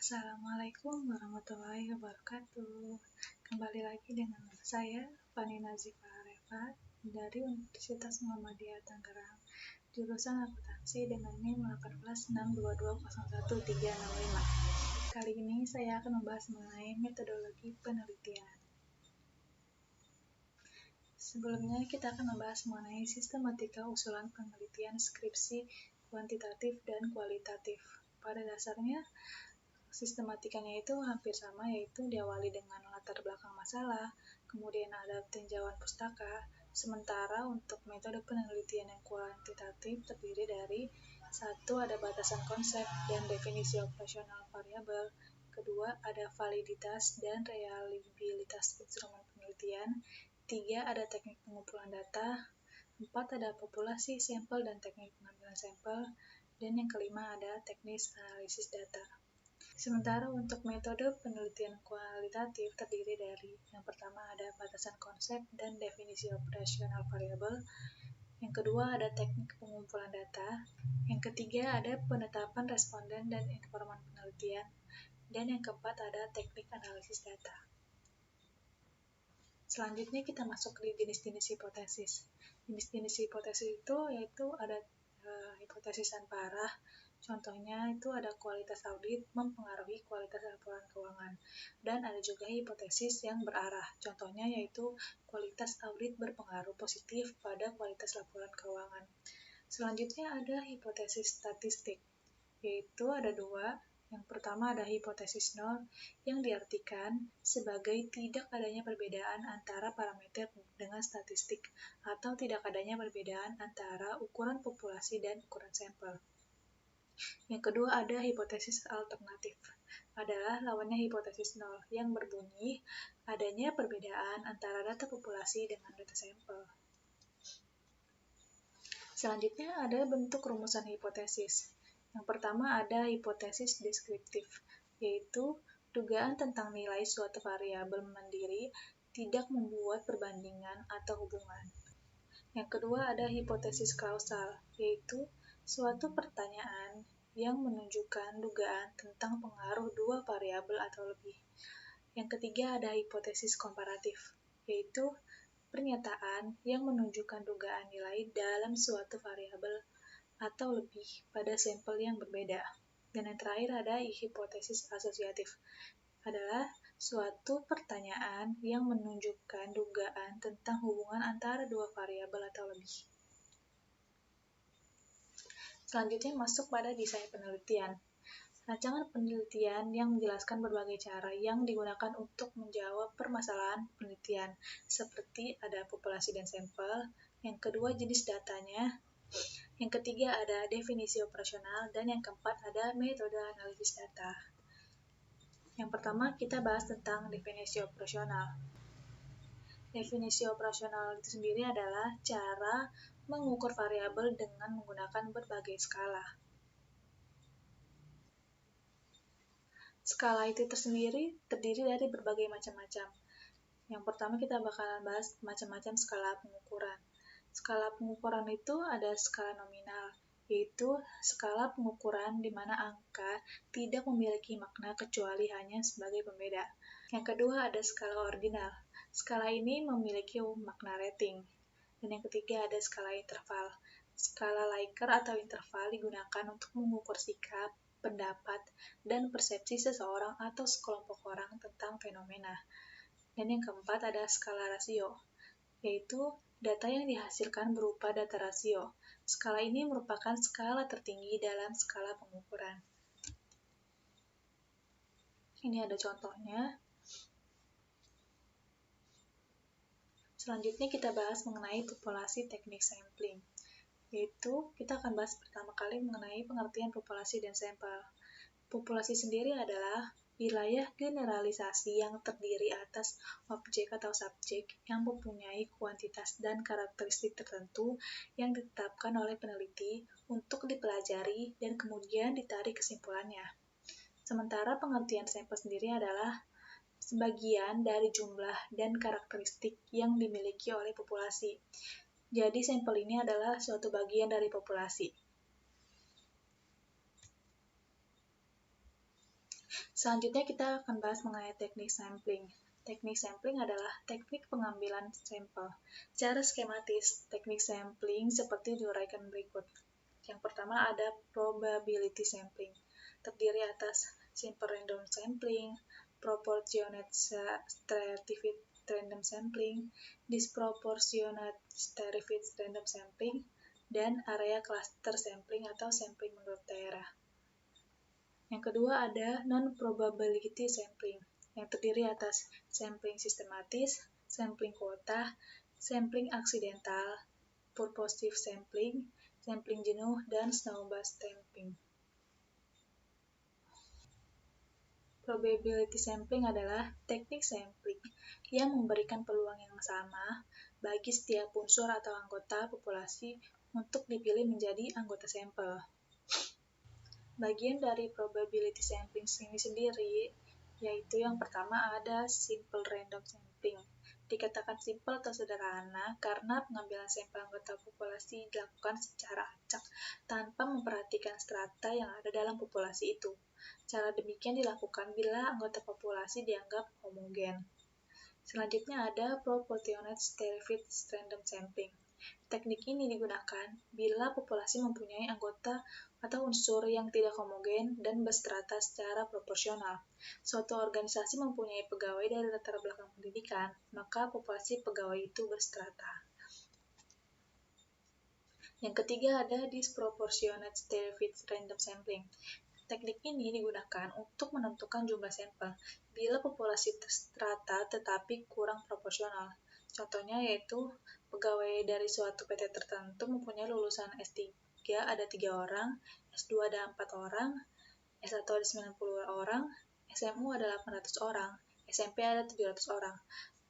Assalamualaikum warahmatullahi wabarakatuh. Kembali lagi dengan saya, Fani Nazifa Arefat, dari Universitas Muhammadiyah Tangerang, jurusan akuntansi dengan NIM 1862201365. Kali ini saya akan membahas mengenai metodologi penelitian. Sebelumnya kita akan membahas mengenai sistematika usulan penelitian skripsi kuantitatif dan kualitatif. Pada dasarnya, sistematikanya itu hampir sama, yaitu diawali dengan latar belakang masalah, kemudian ada tinjauan pustaka, sementara untuk metode penelitian yang kuantitatif terdiri dari satu, ada batasan konsep dan definisi operasional variabel, kedua, ada validitas dan reliabilitas instrumen penelitian, tiga, ada teknik pengumpulan data, empat, ada populasi, sampel, dan teknik pengambilan sampel, dan yang kelima, ada teknis analisis data. Sementara untuk metode penelitian kualitatif terdiri dari yang pertama ada batasan konsep dan definisi operasional variabel, yang kedua ada teknik pengumpulan data, yang ketiga ada penetapan responden dan informan penelitian, dan yang keempat ada teknik analisis data. Selanjutnya kita masuk ke jenis-jenis hipotesis. Jenis-jenis hipotesis itu yaitu ada hipotesis tanpa arah. Contohnya itu ada kualitas audit mempengaruhi kualitas laporan keuangan. Dan ada juga hipotesis yang berarah. Contohnya yaitu kualitas audit berpengaruh positif pada kualitas laporan keuangan. Selanjutnya ada hipotesis statistik, yaitu ada dua. Yang pertama ada hipotesis nol yang diartikan sebagai tidak adanya perbedaan antara parameter dengan statistik atau tidak adanya perbedaan antara ukuran populasi dan ukuran sampel. Yang kedua ada hipotesis alternatif, adalah lawannya hipotesis nol yang berbunyi adanya perbedaan antara data populasi dengan data sampel. Selanjutnya ada bentuk rumusan hipotesis. Yang pertama ada hipotesis deskriptif, yaitu dugaan tentang nilai suatu variabel mandiri tidak membuat perbandingan atau hubungan. Yang kedua ada hipotesis kausal, yaitu suatu pertanyaan yang menunjukkan dugaan tentang pengaruh dua variabel atau lebih. Yang ketiga ada hipotesis komparatif, yaitu pernyataan yang menunjukkan dugaan nilai dalam suatu variabel atau lebih pada sampel yang berbeda. Dan yang terakhir ada hipotesis asosiatif, adalah suatu pertanyaan yang menunjukkan dugaan tentang hubungan antara dua variabel atau lebih. Selanjutnya masuk pada desain penelitian. Rancangan penelitian yang menjelaskan berbagai cara yang digunakan untuk menjawab permasalahan penelitian, seperti ada populasi dan sampel, yang kedua jenis datanya, yang ketiga ada definisi operasional, dan yang keempat ada metode analisis data. Yang pertama kita bahas tentang definisi operasional. Definisi operasional itu sendiri adalah cara mengukur variabel dengan menggunakan berbagai skala. Skala itu tersendiri terdiri dari berbagai macam-macam. Yang pertama kita bakalan bahas macam-macam skala pengukuran. Skala pengukuran itu ada skala nominal, yaitu skala pengukuran di mana angka tidak memiliki makna kecuali hanya sebagai pembeda. Yang kedua ada skala ordinal. Skala ini memiliki makna rating. Dan yang ketiga ada skala interval. Skala Likert atau interval digunakan untuk mengukur sikap, pendapat, dan persepsi seseorang atau sekelompok orang tentang fenomena. Dan yang keempat ada skala rasio, yaitu data yang dihasilkan berupa data rasio. Skala ini merupakan skala tertinggi dalam skala pengukuran. Ini ada contohnya. Selanjutnya kita bahas mengenai populasi teknik sampling, yaitu kita akan bahas pertama kali mengenai pengertian populasi dan sampel. Populasi sendiri adalah wilayah generalisasi yang terdiri atas objek atau subjek yang mempunyai kuantitas dan karakteristik tertentu yang ditetapkan oleh peneliti untuk dipelajari dan kemudian ditarik kesimpulannya. Sementara pengertian sampel sendiri adalah sebagian dari jumlah dan karakteristik yang dimiliki oleh populasi. Jadi sampel ini adalah suatu bagian dari populasi. Selanjutnya kita akan bahas mengenai teknik sampling. Teknik sampling adalah teknik pengambilan sampel. Secara skematis, teknik sampling seperti diuraikan berikut. Yang pertama ada probability sampling, terdiri atas simple random sampling, proportionate stratified random sampling, disproportionate stratified random sampling, dan area cluster sampling atau sampling menurut daerah. Yang kedua ada non-probability sampling, yang terdiri atas sampling sistematis, sampling kuota, sampling aksidental, purposive sampling, sampling jenuh, dan snowball sampling. Probability sampling adalah teknik sampling yang memberikan peluang yang sama bagi setiap unsur atau anggota populasi untuk dipilih menjadi anggota sampel. Bagian dari probability sampling ini sendiri, yaitu yang pertama ada simple random sampling. Dikatakan simple atau sederhana karena pengambilan sampel anggota populasi dilakukan secara acak tanpa memperhatikan strata yang ada dalam populasi itu. Cara demikian dilakukan bila anggota populasi dianggap homogen. Selanjutnya ada proportionate stratified random sampling. Teknik ini digunakan bila populasi mempunyai anggota atau unsur yang tidak homogen dan berstrata secara proporsional. Suatu organisasi mempunyai pegawai dari latar belakang pendidikan, maka populasi pegawai itu berstrata. Yang ketiga ada disproportionate stratified random sampling. Teknik ini digunakan untuk menentukan jumlah sampel bila populasi terstrata tetapi kurang proporsional. Contohnya yaitu pegawai dari suatu PT tertentu mempunyai lulusan S3 ada 3 orang, S2 ada 4 orang, S1 ada 90 orang, SMU ada 800 orang, SMP ada 700 orang.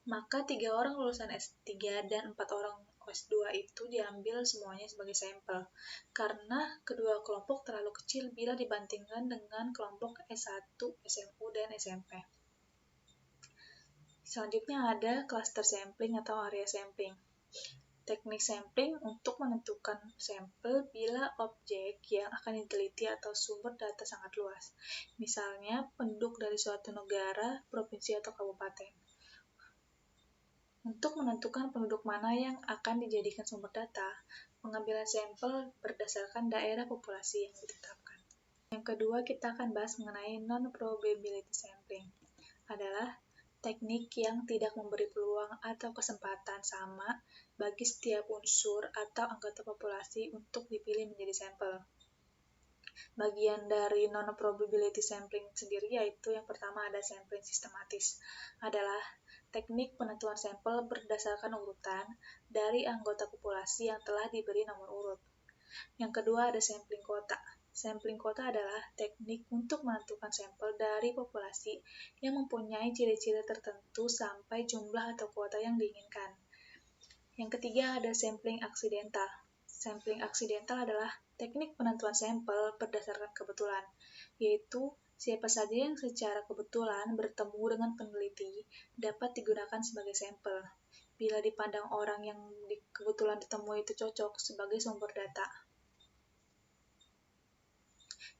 Maka 3 orang lulusan S3 dan 4 orang S2 itu diambil semuanya sebagai sampel, karena kedua kelompok terlalu kecil bila dibandingkan dengan kelompok S1, SMU, dan SMP. Selanjutnya ada cluster sampling atau area sampling. Teknik sampling untuk menentukan sampel bila objek yang akan diteliti atau sumber data sangat luas. Misalnya, penduduk dari suatu negara, provinsi, atau kabupaten. Untuk menentukan penduduk mana yang akan dijadikan sumber data, pengambilan sampel berdasarkan daerah populasi yang ditetapkan. Yang kedua, kita akan bahas mengenai non-probability sampling. Adalah teknik yang tidak memberi peluang atau kesempatan sama bagi setiap unsur atau anggota populasi untuk dipilih menjadi sampel. Bagian dari non-probability sampling sendiri yaitu yang pertama ada sampling sistematis. Adalah teknik penentuan sampel berdasarkan urutan dari anggota populasi yang telah diberi nomor urut. Yang kedua ada sampling kuota. Sampling kuota adalah teknik untuk menentukan sampel dari populasi yang mempunyai ciri-ciri tertentu sampai jumlah atau kuota yang diinginkan. Yang ketiga ada sampling aksidental. Sampling aksidental adalah teknik penentuan sampel berdasarkan kebetulan, yaitu siapa saja yang secara kebetulan bertemu dengan peneliti dapat digunakan sebagai sampel, bila dipandang orang yang kebetulan ditemui itu cocok sebagai sumber data.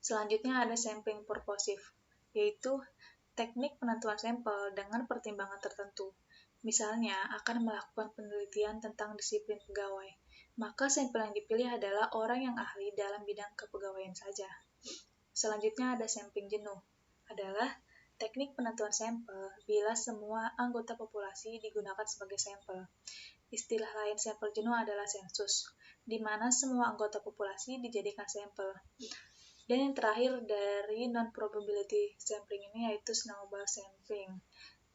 Selanjutnya ada sampling purposive, yaitu teknik penentuan sampel dengan pertimbangan tertentu. Misalnya, akan melakukan penelitian tentang disiplin pegawai, maka sampel yang dipilih adalah orang yang ahli dalam bidang kepegawaian saja. Selanjutnya ada sampling jenuh, adalah teknik penentuan sampel bila semua anggota populasi digunakan sebagai sampel. Istilah lain sampel jenuh adalah sensus, di mana semua anggota populasi dijadikan sampel. Dan yang terakhir dari non-probability sampling ini yaitu snowball sampling.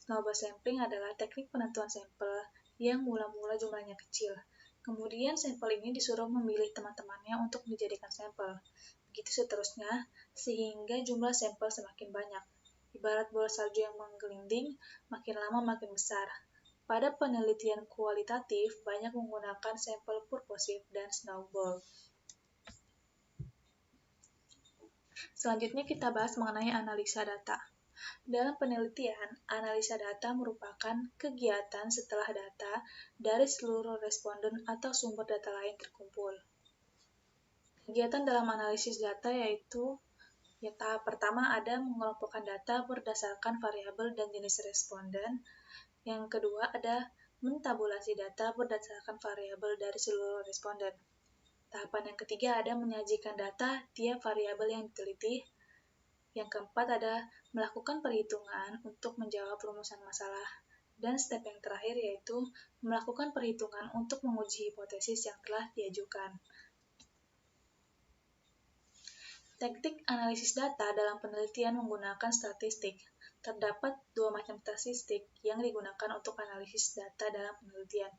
Snowball sampling adalah teknik penentuan sampel yang mula-mula jumlahnya kecil. Kemudian sampel ini disuruh memilih teman-temannya untuk dijadikan sampel. Begitu seterusnya, sehingga jumlah sampel semakin banyak. Ibarat bola salju yang menggelinding, makin lama makin besar. Pada penelitian kualitatif, banyak menggunakan sampel purposive dan snowball. Selanjutnya kita bahas mengenai analisa data. Dalam penelitian, analisa data merupakan kegiatan setelah data dari seluruh responden atau sumber data lain terkumpul. Kegiatan dalam analisis data yaitu Ya, tahap pertama ada mengelompokkan data berdasarkan variabel dan jenis responden. Yang kedua ada mentabulasi data berdasarkan variabel dari seluruh responden. Tahapan yang ketiga ada menyajikan data tiap variabel yang diteliti. Yang keempat ada melakukan perhitungan untuk menjawab rumusan masalah. Dan step yang terakhir yaitu melakukan perhitungan untuk menguji hipotesis yang telah diajukan. Teknik analisis data dalam penelitian menggunakan statistik. Terdapat dua macam statistik yang digunakan untuk analisis data dalam penelitian.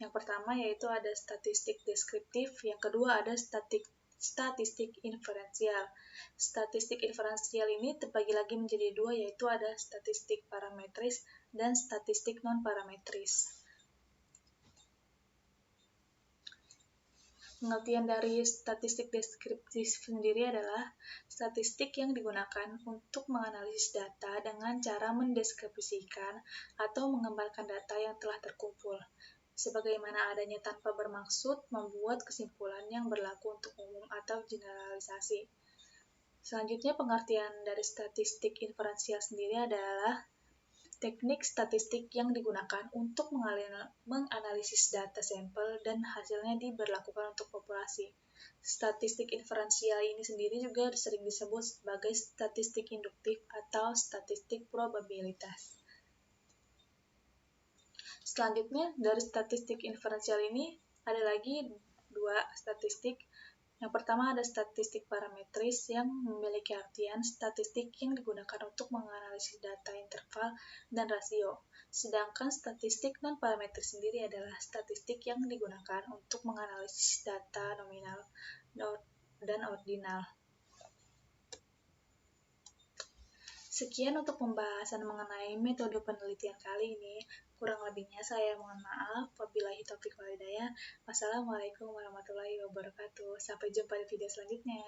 Yang pertama yaitu ada statistik deskriptif, yang kedua ada statistik inferensial. Statistik inferensial ini terbagi lagi menjadi dua, yaitu ada statistik parametris dan statistik non-parametris. Pengertian dari statistik deskriptif sendiri adalah statistik yang digunakan untuk menganalisis data dengan cara mendeskripsikan atau menggambarkan data yang telah terkumpul, sebagaimana adanya tanpa bermaksud membuat kesimpulan yang berlaku untuk umum atau generalisasi. Selanjutnya, pengertian dari statistik inferensial sendiri adalah teknik statistik yang digunakan untuk menganalisis data sampel dan hasilnya diberlakukan untuk populasi. Statistik inferensial ini sendiri juga sering disebut sebagai statistik induktif atau statistik probabilitas. Selanjutnya, dari statistik inferensial ini ada lagi dua statistik. Yang pertama ada statistik parametris yang memiliki artian statistik yang digunakan untuk menganalisis data interval dan rasio. Sedangkan statistik non-parametris sendiri adalah statistik yang digunakan untuk menganalisis data nominal dan ordinal. Sekian untuk pembahasan mengenai metode penelitian kali ini. Kurang lebihnya saya mohon maaf. Wabillahi taufiq wal hidayah. Wassalamualaikum warahmatullahi wabarakatuh. Sampai jumpa di video selanjutnya.